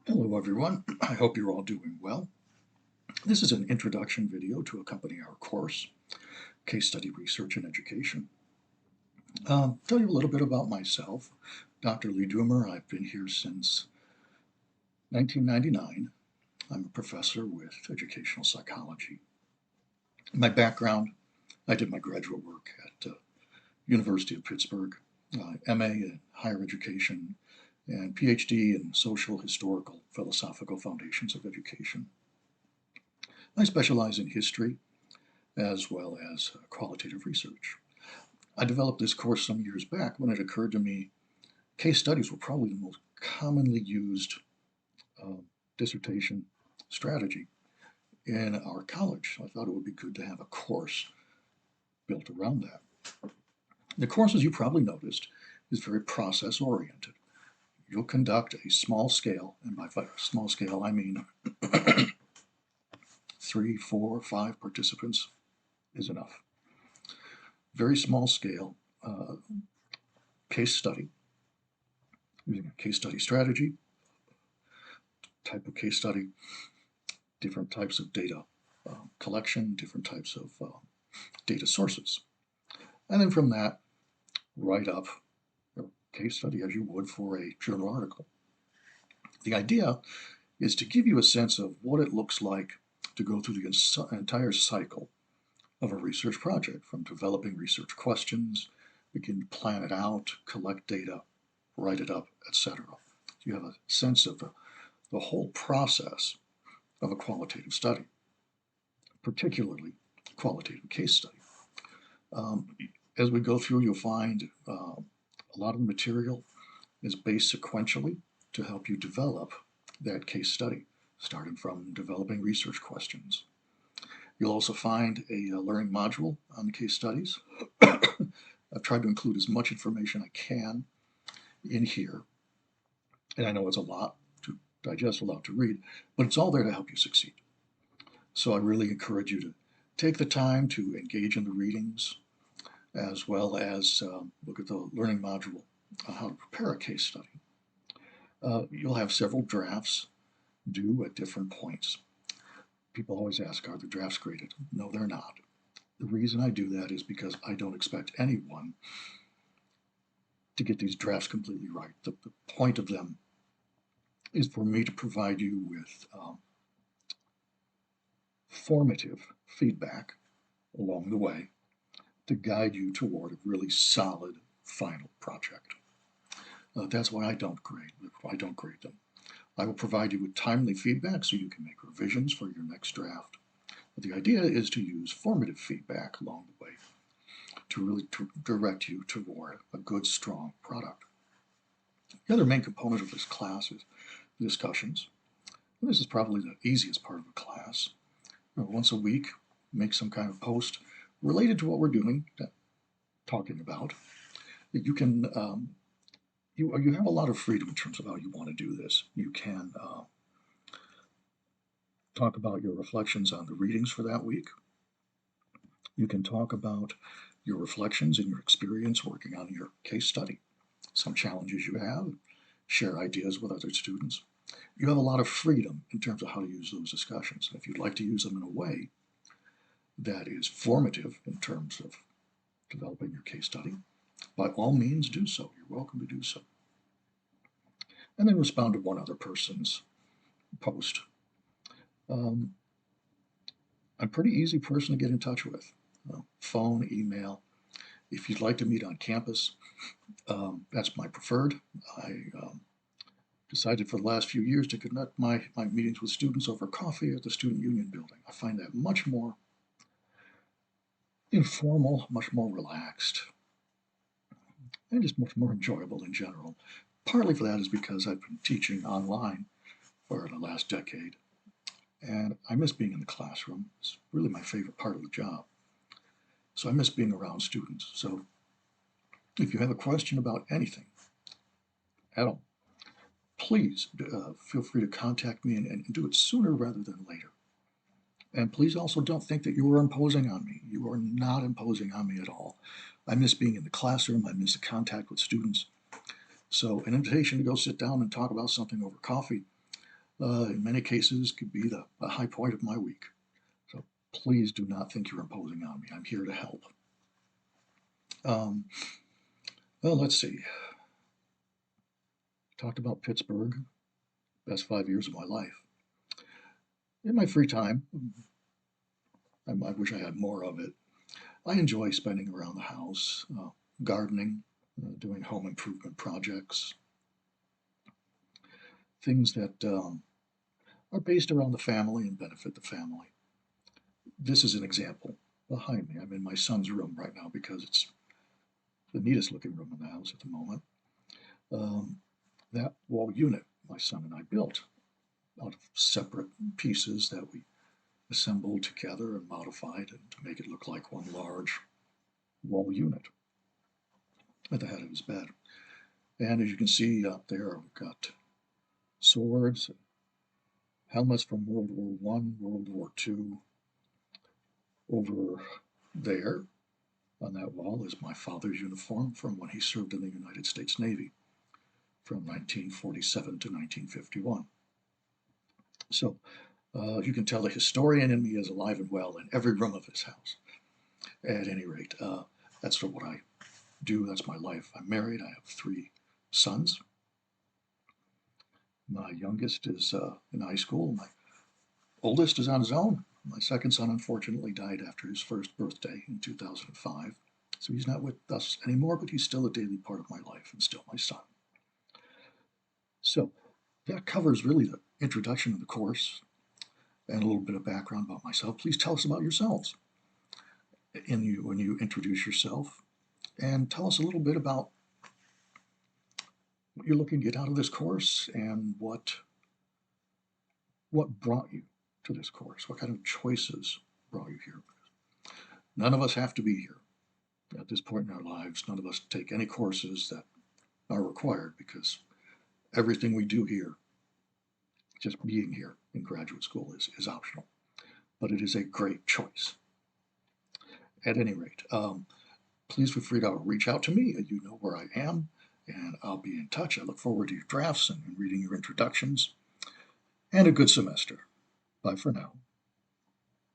Hello everyone, I hope you're all doing well. This is an introduction video to accompany our course, Case Study Research and Education. Tell you a little bit about myself. Dr. Lee Doomer, I've been here since 1999. I'm a professor with educational psychology. My background, I did my graduate work at University of Pittsburgh, MA in higher education, and PhD in social, historical, philosophical foundations of education. I specialize in history as well as qualitative research. I developed this course some years back when it occurred to me case studies were probably the most commonly used uh, dissertation strategy in our college. I thought it would be good to have a course built around that. The course, as you probably noticed, is very process oriented. You'll conduct a small scale, and by small scale I mean 3, 4, 5 participants is enough. Very small scale case study using a case study strategy, type of case study, different types of data collection, different types of data sources. And then from that, write up a case study as you would for a journal article. The idea is to give you a sense of what it looks like to go through the entire cycle of a research project, from developing research questions, begin to plan it out, collect data, write it up, etc. You have a sense of the whole process of a qualitative study, particularly qualitative case study. Um, as we go through, you'll find a lot of the material is based sequentially to help you develop that case study, starting from developing research questions. You'll also find a learning module on the case studies. I've tried to include as much information I can in here, and I know it's a lot to digest, a lot to read, but it's all there to help you succeed. So I really encourage you to take the time to engage in the readings, as well as look at the learning module, how to prepare a case study. You'll have several drafts due at different points. People always ask, are the drafts graded? No, they're not. The reason I do that is because I don't expect anyone to get these drafts completely right. The point of them is for me to provide you with formative feedback along the way to guide you toward a really solid final project. That's why I don't grade. I don't grade them. I will provide you with timely feedback so you can make revisions for your next draft. But the idea is to use formative feedback along the way to really direct you toward a good, strong product. The other main component of this class is discussions. And this is probably the easiest part of the class. Once a week, make some kind of post related to what we're doing, talking about. You can you have a lot of freedom in terms of how you want to do this. You can talk about your reflections on the readings for that week. You can talk about your reflections and your experience working on your case study, some challenges you have, share ideas with other students. You have a lot of freedom in terms of how to use those discussions. If you'd like to use them in a way that is formative in terms of developing your case study, by all means do so. You're welcome to do so. And then respond to one other person's post. I'm a pretty easy person to get in touch with. Phone, email. If you'd like to meet on campus, that's my preferred. I decided for the last few years to conduct my meetings with students over coffee at the Student Union building. I find that much more informal, much more relaxed, and just much more enjoyable in general. Partly for that is because I've been teaching online for the last decade, and I miss being in the classroom. It's really my favorite part of the job. So I miss being around students. So if you have a question about anything at all, please feel free to contact me and do it sooner rather than later. And please also don't think that you are imposing on me. You are not imposing on me at all. I miss being in the classroom. I miss the contact with students. So an invitation to go sit down and talk about something over coffee in many cases could be the high point of my week. So please do not think you're imposing on me. I'm here to help. Um, well, let's see. Talked about Pittsburgh, best 5 years of my life. In my free time, I wish I had more of it. I enjoy spending around the house, gardening, doing home improvement projects, things that are based around the family and benefit the family. This is an example behind me. I'm in my son's room right now because it's the neatest looking room in the house at the moment. Um, that wall unit my son and I built out of separate pieces that we assembled together and modified and to make it look like one large wall unit at the head of his bed. And as you can see up there, we've got swords, helmets from World War One, World War II. Over there on that wall is my father's uniform from when he served in the United States Navy from 1947 to 1951. So you can tell the historian in me is alive and well in every room of his house. At any rate, that's what I do. That's my life. I'm married. I have 3 sons. My youngest is in high school. My oldest is on his own. My second son, unfortunately, died after his first birthday in 2005. So he's not with us anymore, but he's still a daily part of my life and still my son. So that covers really the introduction of the course and a little bit of background about myself. Please tell us about yourselves when you introduce yourself, and tell us a little bit about what you're looking to get out of this course and what brought you to this course. What kind of choices brought you here? None of us have to be here at this point in our lives. None of us take any courses that are required because everything we do here, just being here in graduate school, is optional. But it is a great choice. At any rate, please feel free to reach out to me. You know where I am, and I'll be in touch. I look forward to your drafts and reading your introductions. And a good semester. Bye for now.